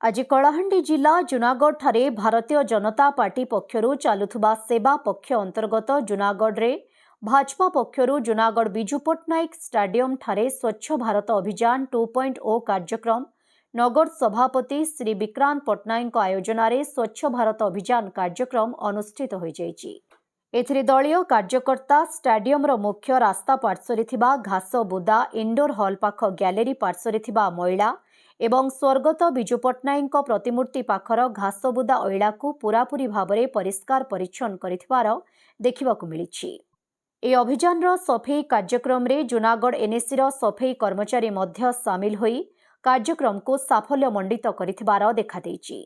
आज कलाहांडी जिला जुनागढ़ ठारे भारतीय जनता पार्टी पक्षरु चालुथुबा सेवा पक्ष अंतर्गत जुनागढ़ रे भाजपा पक्षरु जुनागढ़ बिजू पट्टनायक स्टेडियम ठारे स्वच्छ भारत अभियान 2.0 कार्यक्रम नगर सभापति श्री विक्रांत पट्टनायक आयोजन रे स्वच्छ भारत अभियान कार्यक्रम अनुष्ठित हो जाइछि। एथिरे दलीय कार्यकर्ता स्टेडियम रो मुख्य रास्ता पार्श्वरे थिबा घास बुदा इंडोर हॉल पाख गैलेरी पार्श्वरे थिबा महिला एवं स्वर्गत बिजू पट्टनायक प्रतिमूर्ति पाखर घासबुदा अइला को पूरापूरी भावरे परिष्कार परिच्छन्न करिथिबार देखिबाकु मिलिछि। ए अभियान रो सफेई कार्यक्रम रे जुनागढ़ एनएसी रो सफेई कर्मचारी मध्य सामिल होई कार्यक्रम को साफल्य मंडित करिथिबार देखा देछि।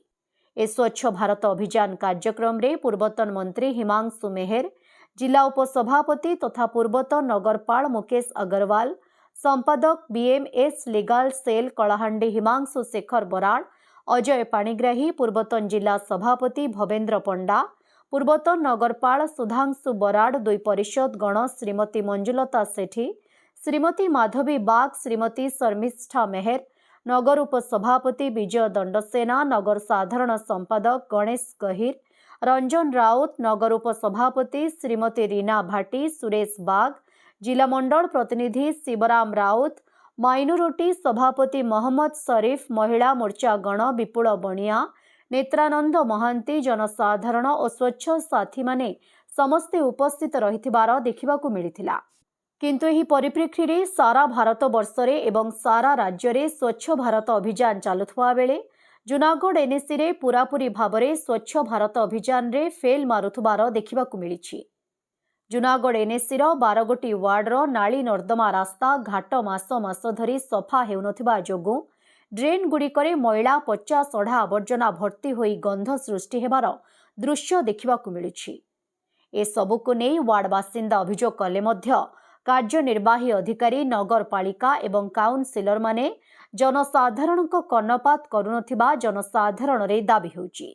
ए स्वच्छ भारत अभियान कार्यक्रम रे पूर्वतन मंत्री हिमांशु मेहर, जिला उपसभापति तथा पूर्वतन नगरपाल मुकेश अग्रवाल, संपादक BMS legal cell Kalahandi Himanshu Shekhar Barad, Ajay Panigrahi, पूर्वतन जिला सभापति भवेन्द्र पंडा, पूर्वतन नगरपाल सुधांशु बराड़, दुई परिषद गण श्रीमती मंजुलता सेठी, श्रीमती माधवी बाग, श्रीमती शर्मिष्ठा मेहर, नगर उपसभापति विजय दंडसेना, नगर साधारण संपादक गणेश गहिर, रंजन राउत, नगर उपसभापति श्रीमती रीना भाटी, सुरेश बाग, जिला मंडल प्रतिनिधि शिवराम राउत, माइनोरिटी सभापति मोहम्मद शरीफ, महिला मोर्चा गण विपुल बणिया, नेत्रानंद महांती, जनसाधारण और स्वच्छ साथी माने समस्ते उपस्थित रहिथिबार देखिबाकु मिलिथिला। किंतु एही परिप्रेक्षी रे सारा भारत वर्षरे एवं सारा राज्य रे स्वच्छ भारत अभियान चालुथुवा बेले जुनागढ़ एनएसी रे पूरापूरी भावरे स्वच्छ भारत अभियान रे फेल मारुथुबार देखिबाकु मिलिछि। जुनागढ़ एनएसी रो 12 गोटी वार्ड रो नाली नर्दमा रास्ता घाट मास मास धरी सफा हेउनथिबा जोगु ड्रेन गुड़िकरे मैला पचा सढ़ा आवर्जना भर्ती होई गंध सृष्टि हेबार दृश्य देखिबाकु मिलिछि। ए सबुको नेई वार्ड बासिंदा अभियोग कले मध्य कार्यनिर्वाही अधिकारी, नगरपालिका एवं काउंसिलर माने जनसाधारणको कर्णपात करुनथिबा जनसाधारण रे दाबी होउछि।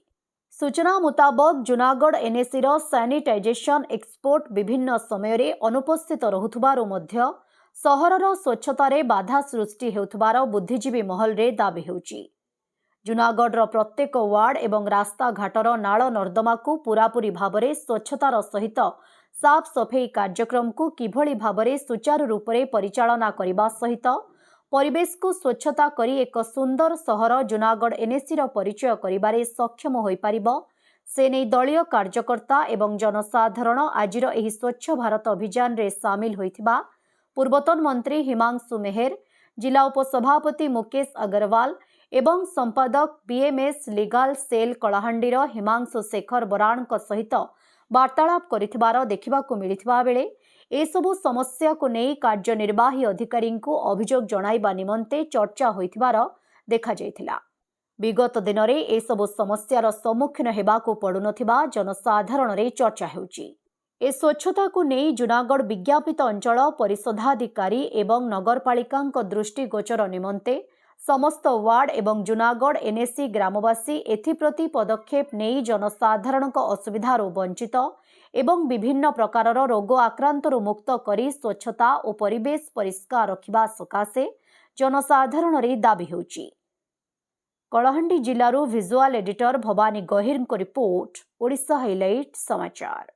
सूचना मुताबक जुनागढ़ एनएसी रो सैनिटाइजेशन एक्सपोर्ट विभिन्न समय रे अनुपस्थित रहुथुबारो मध्य सहरर स्वच्छतारे बाधा सृष्टि हेउथुबार बुद्धिजीवी महल रे दाबी हेउछि। जुनागढ़ रो प्रत्येक वार्ड एवं रास्ता घाटर नाल नर्दमा को पूरापूरी भावरे स्वच्छतार सहित साफ सफेई कार्यक्रम को किभली भावरे सुचारू रूपरे परिचालना करिबा सहित परिवेश को स्वच्छता करी एक सुंदर सहर जुनागढ़ एनएसी रो परिचय करिबारे सक्षम होई पारिबो से नै दलीय कार्यकर्ता एवं जनसाधारण आजिर एही स्वच्छ भारत अभियान रे सामिल होइथिबा पूर्वतन मंत्री हिमांशु मेहर, जिला उपसभापति मुकेश अग्रवाल एवं संपादक बीएमएस लीगल सेल कलाहांडीर हिमांशु शेखर बराड़क सहित वार्तालाप करिथिबार देखिबाकु मिलिथिबा बेले ए सबु समस्या को नेई कार्यनिर्वाही अधिकारी को अभियोग जणाइबा निमंते चर्चा होइथिबार देखा जायथिला। विगत दिन रे ए सबु समस्यार सम्मुखीन हेबाकु पडुनथिबा जनसाधारण रे चर्चा हेउछि। ए स्वच्छता को नेई जुनागढ़ विज्ञापित अंचल परिषदाधिकारी एवं नगरपालिकांक दृष्टिगोचर निमंते समस्त वार्ड एवं जुनागढ़ एनएसी ग्रामवासी एथिप्रति पदक्षेप नेई जनसाधारणक असुविधारो वंचित एवं विभिन्न प्रकारर रोग आक्रांतरू मुक्त करी स्वच्छता और परिवेश परिष्कार रखिबा सकाशे जनसाधारण रे दाबी हेउछि। कलाहांडी जिल्लारू विजुअल एडिटर भवानी गहिरको रिपोर्ट, ओडिशा हाइलाइट समाचार।